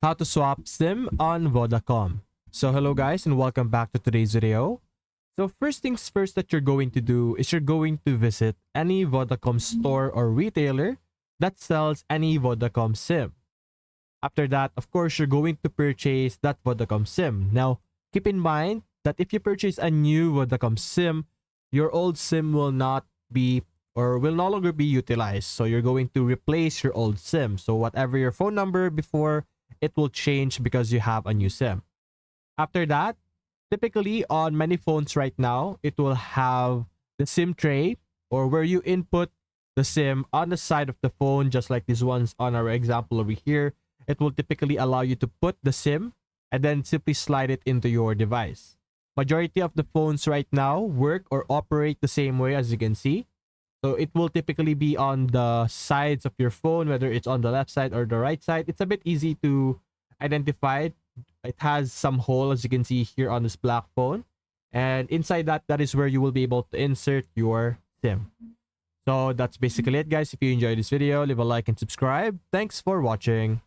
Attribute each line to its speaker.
Speaker 1: how to swap SIM on Vodacom. So hello guys and welcome back to today's video. So first things first that you're going to do is you're going to visit any Vodacom store or retailer that sells any Vodacom SIM. After that, of course, you're going to purchase that Vodacom SIM. Now, keep in mind that if you purchase a new Vodacom SIM, your old SIM will not be or will no longer be utilized. So you're going to replace your old SIM. So whatever your phone number before, it will change because you have a new SIM. After that, typically on many phones right now, it will have the SIM tray or where you input the SIM on the side of the phone, just like these ones on our example over here. It will typically allow you to put the SIM and then simply slide it into your device. Majority of the phones right now work or operate the same way, as you can see. So it will typically be on the sides of your phone, whether it's on the left side or the right side. It's a bit easy to identify. It has some hole, as you can see here on this black phone. And inside that is where you will be able to insert your SIM. So that's basically it, guys. If you enjoyed this video, leave a like and subscribe. Thanks for watching.